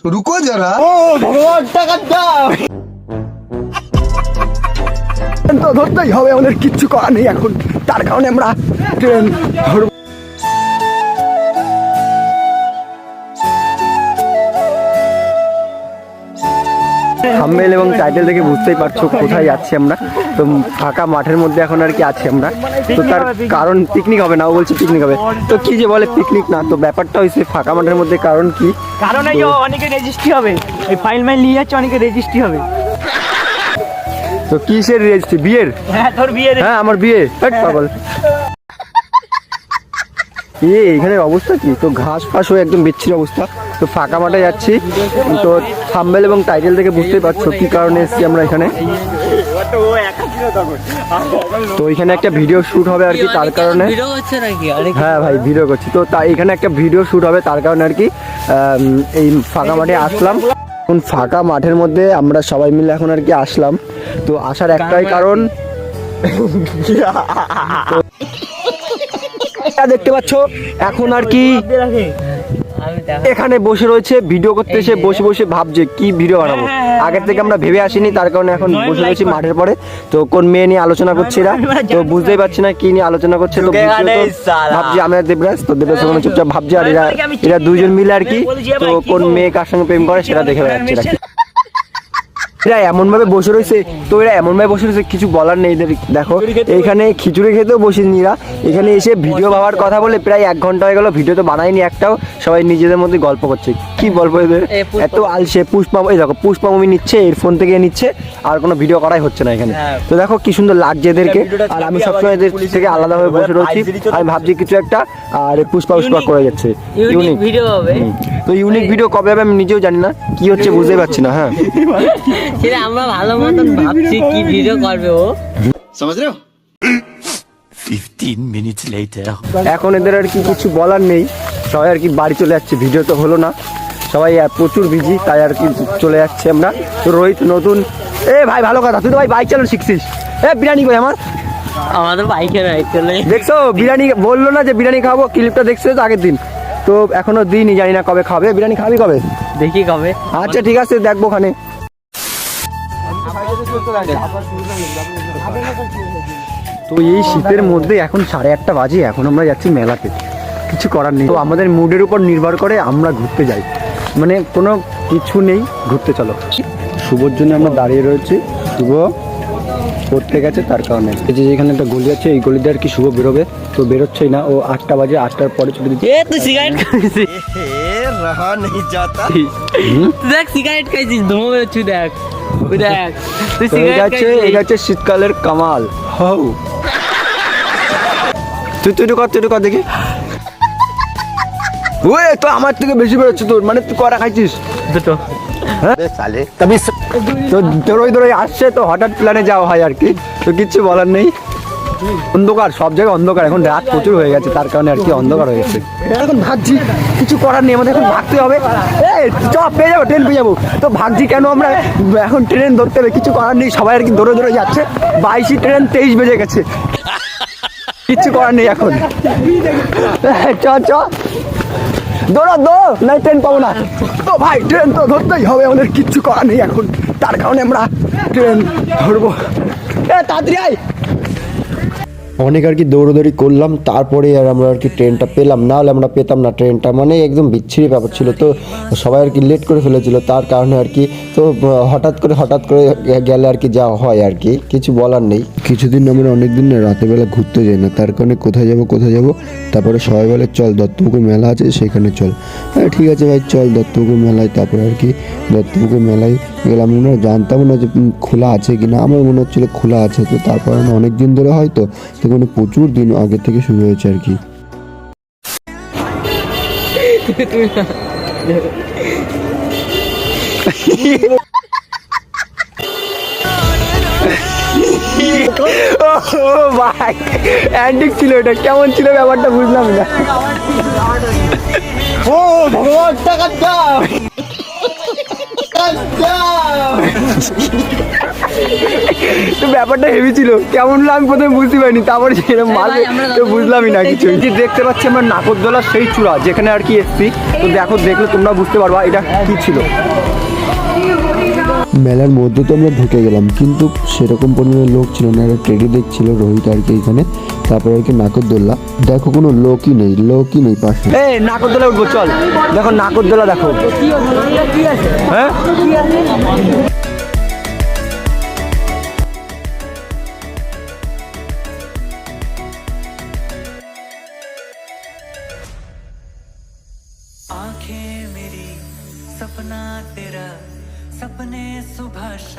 रुको जरा। ও ভগবান টাকা দাও। তো ধরতেই হবে, আমাদের কিচ্ছু করার নেই এখন, তার কারণে আমরা ট্রেন ধরবো। থাম্বনেল এবং টাইটেল দেখে বুঝতেই পারছো কোথায় যাচ্ছি আমরা। তো ফাঁকা মাঠের মধ্যে এখন আর কি আছি আমরা। তো তার কারণ পিকনিক হবে না, ও বলছে পিকনিক হবে, তো কি যে বলে পিকনিক না, তো ব্যাপারটা হয়েছে ফাঁকা মাঠের মধ্যে। কারণ কি? কারণ এই অনেকে রেজিস্ট্রি হবে, এই ফাইল মাইল নিয়ে যাচ্ছে, অনেকে রেজিস্ট্রি হবে। তো কিসের রেজিস্ট্রি? বিয়ের? হ্যাঁ তোর বিয়ে। হ্যাঁ আমার বিয়ে। পাগল এখানে অবস্থা কি? তো ঘাস ফাঁস হয়ে একদম বিচ্ছিরি অবস্থা। তো ফাঁকা মাঠে যাচ্ছি। তো থাম্বনেল এবং টাইটেল দেখে বুঝতেই পারছো কি কারণে এসেছি আমরা এখানে। তো এখানে একটা ভিডিও শুট হবে আর কি, তার কারণে। হ্যাঁ ভাই ভিডিও করছি। তো এখানে একটা ভিডিও শুট হবে, তার কারণে আর কি এই ফাঁকা মাঠে আসলাম। এখন ফাঁকা মাঠের মধ্যে আমরা সবাই মিলে এখন আর কি আসলাম। তো আসার একটাই কারণ, দেখতে পাচ্ছ এখন আর কি এখানে বসে রয়েছে ভিডিও করতে, এসে বসে বসে ভাবছে কি ভিডিও বানাবো। আগের থেকে আমরা ভেবে আসিনি, তার কারণে এখন বসে রয়েছি মাঠের পরে। তো কোন মেয়ে নিয়ে আলোচনা করছে এরা, তো বুঝতেই পারছি না কি নিয়ে আলোচনা করছে। তো ভাবছি আমরা দেবরাজ, তো দেবরাজ ওখানে চুপচাপ ভাবছে, আর এরা দুজন মিলে আর কি তো কোন মেয়ে কার সঙ্গে প্রেম করে সেটা দেখে বেড়াচ্ছে। এরা এমন ভাবে বসে রয়েছে, তো এরা এমন ভাবে বসে রয়েছে কিছু বলার নেই এদের। দেখো এইখানে খিচুড়ি খেতেও বসেনি এরা, এখানে এসে ভিডিও বাবার কথা বলে প্রায় 1 ঘন্টা হয়ে গেল, ভিডিও তো বানায়নি একটাও, সবাই নিজেদের মধ্যে গল্প করছে। কি বলবো এদের, এত আলসে। পুষ্পা, এই দেখো পুষ্পা মুভি নিচ্ছে, এর ফোন থেকে নিচ্ছে, আর কোনো ভিডিও করাই হচ্ছে না এখানে। তো দেখো কি সুন্দর লাগছে এদেরকে, আর আমি সবসময় এদের থেকে আলাদাভাবে বসে রয়েছি। আমি ভাবছি কিছু একটা, আর পুষ্পা করে যাচ্ছে ইউনিক ভিডিও হবে। তো ইউনিক ভিডিও কবে হবে আমি নিজেও জানি না, কি হচ্ছে বুঝতেই পারছি না। হ্যাঁ সেটা আমরা ভালো মতন ভাবছি কি ভিডিও করবে ও, समझ रहे हो? 15 minutes later. এখন এদের আর কি কিছু বলার নেই, সবাই আর কি বাড়ি চলে যাচ্ছে। ভিডিও তো হলো না, সবাই প্রচুর বিজি, তাই আর কি চলে যাচ্ছে আমরা। তো রোহিত নতুন, ভাই ভালো কথা, তুই তো ভাই বাইক চালানো শিখছিস। বিরিয়ানি কই আমার? আমাদের বাইকে রাইড চলে দেখছো বিরিয়ানি বললো না যে বিরিয়ানি খাবো, ক্লিপটা দেখছো তো আগের দিন, তো এখনো দিইনি, জানি না কবে খাবে। বিরিয়ানি খাবি কবে? দেখি কবে। আচ্ছা ঠিক আছে, দেখবো ওখানে। তো এই শীতের মধ্যে এখন 8:30 বাজে, এখন আমরা যাচ্ছি মেলাতে। কিছু করার নেই, তো আমাদের মুডের উপর নির্ভর করে আমরা ঘুরতে যাই, মানে কোনো কিছু নেই, ঘুরতে চলো। শুভর জন্য আমরা দাঁড়িয়ে রয়েছি, শুভ পড়তে গেছে তার কারণে। এই যে যেখানে একটা গলি আছে, এই গলিতে আর কি শুভ বেরোবে, তো বেরোচ্ছেই না, ও 8টা বাজে, 8টার পরে ছুটি দিচ্ছে। তুই সিগারেট খাইছিস? रहा नहीं जाता। দেখ সিগারেট খাইছিস, ধুমো বেরোচ্ছি, দেখ দেখ তুই তো সিগারেট এই হচ্ছে শীতকালের কামাল। হও তুই কর দেখি। ওই তো আমার থেকে বেশি বেরোচ্ছে তোর, মানে তুই করা খাইছিস দুটো। তো দৌড়ই আসছে, তো হঠাৎ প্ল্যানে যাওয়া হয় আর কি, তো কিচ্ছু বলার নেই। অন্ধকার, সব জায়গায় অন্ধকার, এখন রাত প্রচুর হয়ে গেছে, তার কারণে আর কি অন্ধকার হয়ে গেছে। এখন ভাবছি কিছু করার নেই, আমাদের এখন ভাগতে হবে। চপ পেয়ে যাবো, ট্রেন পেয়ে যাবো, তো ভাবছি কেন আমরা এখন ট্রেন ধরতে হবে, কিছু করার নেই, সবাই আর কি দৌড়ে যাচ্ছে। 22 ট্রেন 23 বেজে গেছে, কিচ্ছু করার নেই এখন। চ দৌড়ো নাই, ট্রেন পাবো না। তো ভাই ট্রেন তো ধরতেই হবে, আমাদের কিচ্ছু করার নেই এখন, তার কারণে আমরা ট্রেন ধরবো। তাড়াতাড়ি আয়। অনেক আর কি দৌড়োদৌড়ি করলাম, তারপরে আর আমরা আর কি ট্রেনটা পেলাম, না হলে আমরা পেতাম না ট্রেনটা, মানে একদম বিচ্ছিরি ব্যাপার ছিল। তো সবাই আর কি লেট করে ফেলেছিল, তার কারণে আর কি তো হঠাৎ করে গেলে আর কি যা হয় আর কি, কিছু বলার নেই। কিছুদিন আমরা অনেকদিন রাতের বেলা ঘুরতে যাই না, তার কারণে কোথায় যাব, তারপরে সবাই বলে চল দত্তপুকুর মেলা আছে সেখানে চল। হ্যাঁ ঠিক আছে ভাই চল দত্তপুকুর মেলায়। তারপরে আর কি দত্তপুকুর মেলায় গেলাম, আমরা জানতাম না যে খোলা আছে কিনা, আমার মনে হচ্ছিল খোলা আছে। তো তারপরে অনেক দিন ধরে হয়তো সেখানে প্রচুর দিন আগে থেকে শুরু হয়েছে আর কি। ভাই অ্যান্টিক ছিল, এটা কেমন ছিল ব্যাপারটা বুঝলাম না। ও ভগবান টাকা দাও। তো ব্যাপারটা হেভি ছিল, কেমন আমি প্রথমে বুঝতে পারিনি, তারপরে সেরকম মাঝে তো বুঝলামই না কিছু। দেখতে পাচ্ছি আমরা নাগরদোলার সেই চূড়া যেখানে আর কি এসছি, তো দেখো, দেখলে তোমরা বুঝতে পারবা এটা কি ছিল। মেলার মধ্যে তো আমরা ঢুকে গেলাম, কিন্তু সেরকম পরিমাণে লোক ছিল না। একটা ট্রেডি দেখছিল রোহিত আর কি এখানে, তারপরে আর কি নাগরদোল্লা, দেখো কোনো লোকই নেই পাশে। এই নাগরদোলা উঠবো, চল দেখো নাগরদোলা দেখো। হ্যাঁ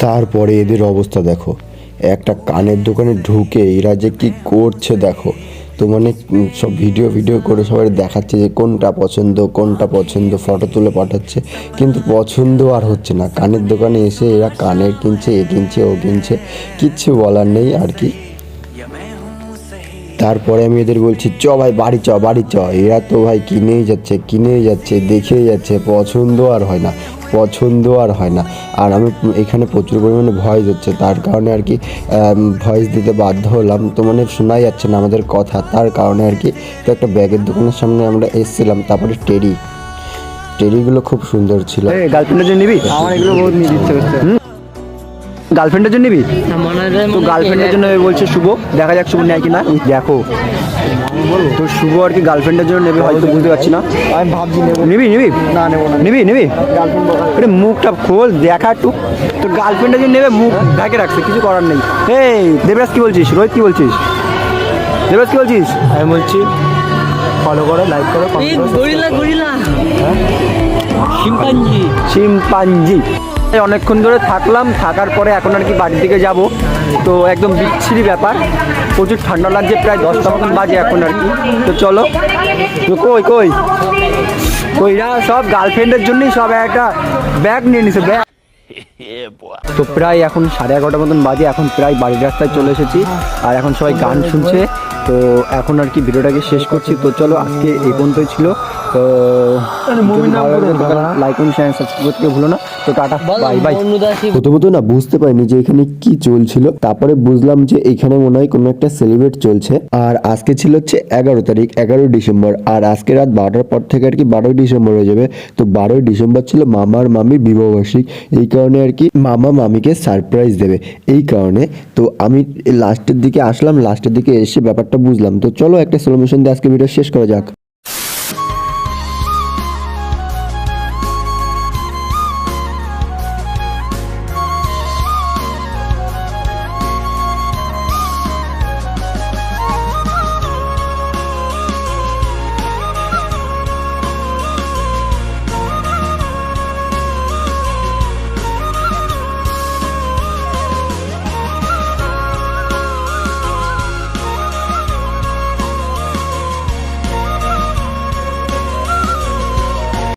তারপরে এদের অবস্থা দেখো, একটা কানের দোকানে ঢুকে এরা যে কি করছে দেখো। তো মানে সব ভিডিও করে সবাই দেখাচ্ছে যে কোনটা পছন্দ, ফটো তুলে পাঠাচ্ছে, কিন্তু পছন্দ আর হচ্ছে না। কানের দোকানে এসে এরা কানের কিনছে, এ কিনছে, ও কিনছে, কিচ্ছু বলার নেই আর কি। তারপরে আমি এদের বলছি চ ভাই বাড়ি চ। এরা তো ভাই কিনেই যাচ্ছে, দেখেই যাচ্ছে, পছন্দ আর হয় না। আর আমি এখানে প্রচুর পরিমাণে ভয়েস হচ্ছে, তার কারণে আর কি ভয়েস দিতে বাধ্য হলাম। তো মানে শোনাই যাচ্ছে না আমাদের কথা, তার কারণে আর কি। তো একটা ব্যাগের দোকানের সামনে আমরা এসেছিলাম, তারপরে টেরিগুলো খুব সুন্দর ছিল। গার্লফ্রেন্ডের জন্য নিবি? আমার এগুলো বহুত নিতে ইচ্ছে করছে। গার্লফ্রেন্ডের জন্য নিবি? তো গার্লফ্রেন্ডের জন্য বলছে শুভ, দেখা যাক শুভ নেয় কিনা। দেখো তো শুভ আর কি গার্লফ্রেন্ডের জন্য নেবে হয়তো, বুঝতে পারছি না। আমি ভাবছি নেবো। নিবি না নেবো না। নিবি আরে মুখটা খোল, দেখা একটু। তো গার্লফ্রেন্ডের জন্য নেবে, মুখ ঢাকে রাখছে, কিছু করার নেই। এই দেবরাজ কি বলছিস? রোহিত কি বলছিস? দেবরাজ কি বলছিস? আমি বলছি ফলো করো, লাইক করো, গরিলা শিম্পাঞ্জি। অনেকক্ষণ ধরে থাকার পরে এখন আর কি বাড়ির দিকে যাব। তো একদম বিচ্ছিরি ব্যাপার, প্রচুর ঠান্ডা লাগছে, প্রায় 10টা মতন বাজে এখন আর কি। তো চলো, তো কইরা সব গার্লফ্রেন্ডের জন্যই সব একটা ব্যাগ নিয়ে নিছে, ব্যাগ। তো প্রায় এখন 11:30 মতন বাজে, এখন প্রায় বাড়ির রাস্তায় চলে এসেছি, আর এখন সবাই গান শুনছে। তো এখন আর কি ভিডিওটাকে শেষ করছি। তো চলো, আজকে এই পর্যন্তই ছিল। তো লাইক করুন, শেয়ার, সাবস্ক্রাইব করতে ভুলো না। তো টাটা, বাই। প্রথমত না বুঝতে পারিনি যে এখানে কি চলছিল, তারপরে বুঝলাম যে এখানে মনে হয় কোনো একটা সেলিব্রেট চলছে। আর আজকে ছিল হচ্ছে 11 তারিখ, 11 ডিসেম্বর। আর আজকে রাত 12টার পর থেকে আর কি 12 ডিসেম্বর হয়ে যাবে। তো 12 ডিসেম্বর ছিল মামার মামির বিবাহবার্ষিক, এই কারণে আর কি মামা মামিকে সারপ্রাইজ দেবে, এই কারণে। তো আমি লাস্টের দিকে আসলাম, লাস্টের দিকে এসে ব্যাপারটা বুঝলাম। তো চলো একটা স্লো মোশন দিয়ে আজকে ভিডিও শেষ করা যাক।